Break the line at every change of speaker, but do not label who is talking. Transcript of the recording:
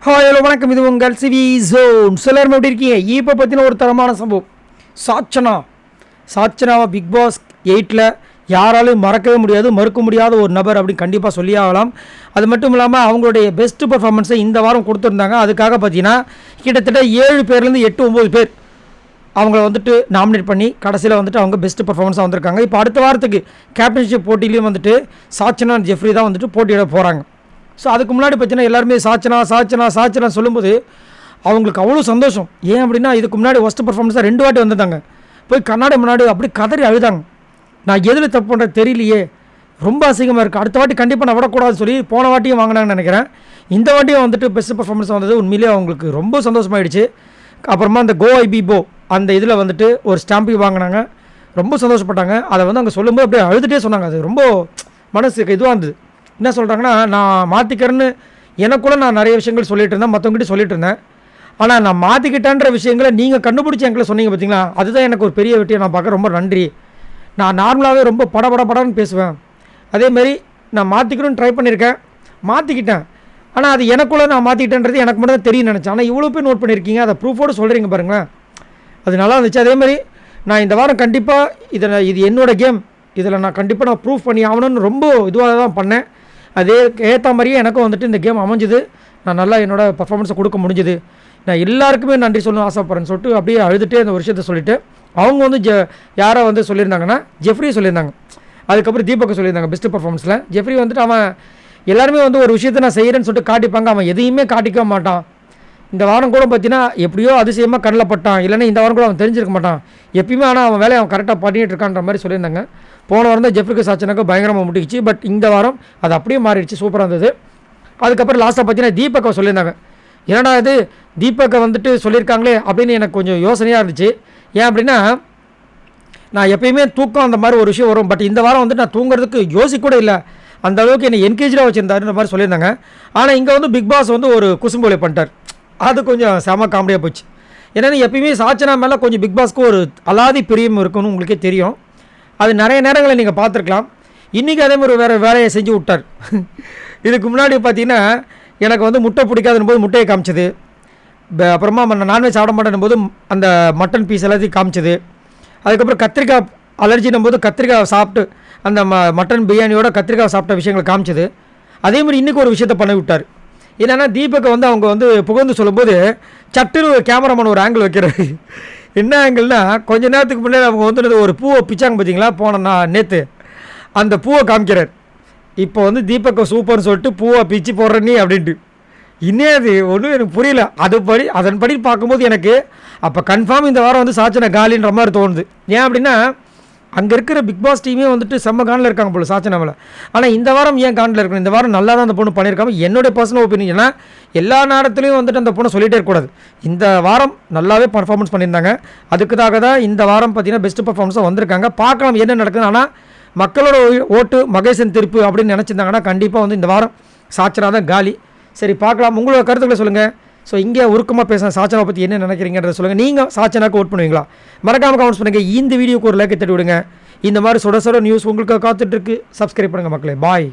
Hi hello வணக்கம், இது உங்கள் சிவி ஜோன். எல்லாருமே எப்படி இருக்கீங்க? இப்போ பற்றின ஒரு தரமான சம்பவம். சாச்சனாவை பிக் பாஸ் 8 யாராலையும் மறக்கவே முடியாது, மறுக்க முடியாத ஒரு நபர் அப்படின்னு கண்டிப்பாக சொல்லி ஆகலாம். அது மட்டும் இல்லாமல் அவங்களுடைய பெஸ்ட்டு பர்ஃபார்மன்ஸை இந்த வாரம் கொடுத்துருந்தாங்க. அதுக்காக பார்த்தீங்கன்னா கிட்டத்தட்ட 7 பேர்லேருந்து 8-9 பேர் அவங்கள வந்துட்டு நாமினேட் பண்ணி கடைசியில் வந்துட்டு அவங்க பெஸ்ட்டு பர்ஃபார்மன்ஸாக வந்திருக்காங்க. இப்போ அடுத்த வாரத்துக்கு கேப்டன்ஷிப் போட்டியிலையும் வந்துட்டு சாச்சனா ஜெஃப்ரி தான் வந்துட்டு போட்டியிட போகிறாங்க. ஸோ அதுக்கு முன்னாடி பார்த்தீங்கன்னா எல்லாருமே சாச்சனா சொல்லும்போது அவங்களுக்கு அவ்வளோ சந்தோஷம். ஏன் அப்படின்னா இதுக்கு முன்னாடி ஃபஸ்ட்டு பர்ஃபார்மன்ஸாக 2 வாட்டி வந்திருந்தாங்க. போய் கண்ணாடி முன்னாடி அப்படி கதறி அழுதாங்க. நான் எதில் தப்பு பண்ணுறது தெரியலையே, ரொம்ப அசிங்கமாக இருக்குது, அடுத்த வாட்டி கண்டிப்பாக நான் விடக்கூடாதுன்னு சொல்லி போன வாட்டியும் வாங்கினாங்கன்னு நினைக்கிறேன். இந்த வாட்டியும் வந்துட்டு பெஸ்ட் பர்ஃபார்மன்ஸ் வந்தது உண்மையிலேயே அவங்களுக்கு ரொம்ப சந்தோஷமாயிடுச்சு. அப்புறமா அந்த கோ ஐபிபோ அந்த இதில் வந்துட்டு ஒரு ஸ்டாம்பி வாங்கினாங்க, ரொம்ப சந்தோஷப்பட்டாங்க. அதை வந்து அங்கே சொல்லும்போது அப்படியே அழுதுகிட்டே சொன்னாங்க. அது ரொம்ப மனசுக்கு இதுவாக இருந்தது. என்ன சொல்கிறாங்கன்னா, நான் மாற்றிக்கிறேன்னு எனக்குள்ளே நான் நிறைய விஷயங்கள் சொல்லிட்டு இருந்தேன், மற்றவங்ககிட்ட சொல்லிட்டு இருந்தேன். ஆனால் நான் மாற்றிக்கிட்டேன்ற விஷயங்களை நீங்கள் கண்டுபிடிச்சி எங்களை சொன்னீங்க பார்த்தீங்களா, அதுதான் எனக்கு ஒரு பெரிய வெற்றியை நான் பார்க்க ரொம்ப நன்றி. நான் நார்மலாகவே ரொம்ப படன்னு பேசுவேன். அதேமாரி நான் மாற்றிக்கணும்னு ட்ரை பண்ணியிருக்கேன், மாற்றிக்கிட்டேன். ஆனால் அது எனக்குள்ளே நான் மாற்றிக்கிட்டேன்றது எனக்கு மட்டும் தான் தெரியும் நினச்சேன். ஆனால் இவ்வளோ பேர் நோட் பண்ணியிருக்கீங்க, அதை ப்ரூஃபோடு சொல்கிறீங்க பாருங்களேன், அது நல்லா இருந்துச்சு. அதேமாதிரி நான் இந்த வாரம் கண்டிப்பாக இது என்னோடய கேம், இதில் நான் கண்டிப்பாக நான் ப்ரூஃப் பண்ணி ஆகணும்னு ரொம்ப இதுவாக தான் பண்ணேன். அதே ஏற்ற மாதிரியே எனக்கும் வந்துட்டு இந்த கேம் அமைஞ்சுது. நான் நல்லா என்னோடய பர்ஃபார்மன்ஸை கொடுக்க முடிஞ்சுது. நான் எல்லாருக்குமே நன்றி சொல்லணும்னு ஆசைப்பட்றேன்னு சொல்லிட்டு அப்படியே அழுதுகிட்டே அந்த ஒரு விஷயத்தை சொல்லிவிட்டு அவங்க வந்து யாரை வந்து சொல்லியிருந்தாங்கன்னா ஜெஃப்ரி சொல்லியிருந்தாங்க. அதுக்கப்புறம் தீபக் சொல்லியிருந்தாங்க பெஸ்ட்டு பர்ஃபார்மன்ஸில். ஜெஃப்ரி வந்துட்டு அவன் எல்லாருமே வந்து ஒரு விஷயத்தை நான் செய்கிறேன்னு சொல்லிட்டு காட்டிப்பாங்க, அவன் எதையுமே காட்டிக்க மாட்டான். இந்த வாரம் கூட பார்த்தீங்கன்னா எப்படியோ அதிசயமாக கண்ணில் பட்டான், இல்லைன்னா இந்த வாரம் கூட அவன் தெரிஞ்சிருக்க மாட்டான் எப்பயுமே. ஆனால் அவன் வேலையை அவன் கரெக்டாக பண்ணிகிட்டு இருக்கான்ற மாதிரி சொல்லியிருந்தாங்க. போன வாரம் தான் ஜெஃப்ரிக்கு சாச்சனாக்கு பயங்கரமாக முட்டிக்கிச்சு. பட் இந்த வாரம் அது அப்படியே மாறிடுச்சு, சூப்பராக இருந்தது. அதுக்கப்புறம் லாஸ்ட்டாக பார்த்தீங்கன்னா தீபக்கை சொல்லியிருந்தாங்க. ஏன்னா இது தீபக்கை வந்துட்டு சொல்லியிருக்காங்களே அப்படின்னு எனக்கு கொஞ்சம் யோசனையாக இருந்துச்சு. ஏன் அப்படின்னா நான் எப்பயுமே தூக்கம் அந்த மாதிரி ஒரு விஷயம் வரும், பட் இந்த வாரம் வந்துட்டு நான் தூங்குறதுக்கு யோசிக்கூட இல்லை, அந்த அளவுக்கு என்னை என்கேஜாக வச்சுருந்தாருன்ற மாதிரி சொல்லியிருந்தாங்க. ஆனால் இங்கே வந்து பிக் பாஸ் வந்து ஒரு குசும்போலை பண்ணிட்டார். அது கொஞ்சம் செம காமெடியாக போச்சு. ஏன்னா எப்பயுமே சாச்சனா மேலே கொஞ்சம் பிக் பாஸ்க்கு ஒரு அலாதி பிரியம் இருக்குன்னு உங்களுக்கே தெரியும். அது நிறைய நேரங்களில் நீங்கள் பார்த்துருக்கலாம். இன்றைக்கி அதே மாதிரி வேறு வேலையை செஞ்சு விட்டார். இதுக்கு முன்னாடி பார்த்தீங்கன்னா எனக்கு வந்து முட்டை பிடிக்காதுன்னு போது முட்டையை காமிச்சது, அப்புறமா நான்வெஜ் சாப்பிட மாட்டேன் போது அந்த மட்டன் பீஸ் எல்லாத்தையும் காமிச்சது, அதுக்கப்புறம் கத்திரிக்காய் அலர்ஜினும் போது கத்திரிக்காய் சாப்பிட்டு அந்த மட்டன் பிரியாணியோட கத்திரிக்காய் சாப்பிட்ட விஷயங்களை காமிச்சது. அதேமாதிரி இன்றைக்கி ஒரு விஷயத்தை பண்ண விட்டார். என்னென்னா தீபக்கை வந்து அவங்க வந்து புகழ்ந்து சொல்லும்போது சட்டுன்னு ஒரு கேமராமேன் ஒரு ஆங்கிள் வைக்கிறாரு. என்ன ஆங்கிள்னா, கொஞ்சம் நேரத்துக்கு முன்னாடி அவங்க வந்து ஒரு பூவை பிச்சாங்க பார்த்தீங்களா, போன நேற்று அந்த பூவை காமிக்கிறார். இப்போ வந்து தீபக்கை சூப்பர்னு சொல்லிட்டு பூவை பிச்சு போடுற நீ அப்படின்ட்டு. இன்னும் அது ஒன்றும் எனக்கு புரியல. அதன்படி பார்க்கும்போது எனக்கு அப்போ கன்ஃபார்ம் இந்த வாரம் வந்து சாச்சனை காலின்ற மாதிரி தோணுது. ஏன் அப்படின்னா அங்கே இருக்கிற பிக் பாஸ் டீமே வந்துட்டு செம்ம கானில் இருக்காங்க போல சாச்சனாவில். ஆனால் இந்த வாரம் ஏன் கானில் இருக்கணும், இந்த வாரம் நல்லா தான் அந்த பொண்ணு பண்ணியிருக்காங்க. என்னுடைய பர்சனல் ஒப்பீனியன். ஏன்னா எல்லா நேரத்துலையும் வந்துட்டு அந்த பொண்ணை சொல்லிகிட்டே இருக்கக்கூடாது. இந்த வாரம் நல்லாவே பர்ஃபார்மன்ஸ் பண்ணியிருந்தாங்க. அதுக்காக தான் இந்த வாரம் பார்த்தீங்கன்னா பெஸ்ட்டு பர்ஃபார்மன்ஸாக வந்திருக்காங்க. பார்க்கலாம் என்ன நடக்குது. ஆனால் மக்களோட ஓட்டு மகேசன் திருப்பு அப்படின்னு நினச்சிருந்தாங்கன்னா கண்டிப்பாக வந்து இந்த வாரம் சாச்சனா தான் காலி. சரி பார்க்கலாம், உங்களோட கருத்துக்களை சொல்லுங்கள். ஸோ இங்கே உருக்கமாக பேசுகிற சாச்சனாவை பற்றி என்ன நினைக்கிறீங்கன்றத சொல்லுங்கள். நீங்கள் சாச்சனாக்கு ஓட் பண்ணுவீங்களா? மறக்காமல் கமெண்ட்ஸ் பண்ணுங்கள். இந்த வீடியோக்கு ஒரு லைக் தட்டி விடுங்க. இந்த மாதிரி சுட நியூஸ் உங்களுக்கு காத்துட்ருக்கு. சப்ஸ்கிரைப் பண்ணுங்கள் மக்களே. பாய்.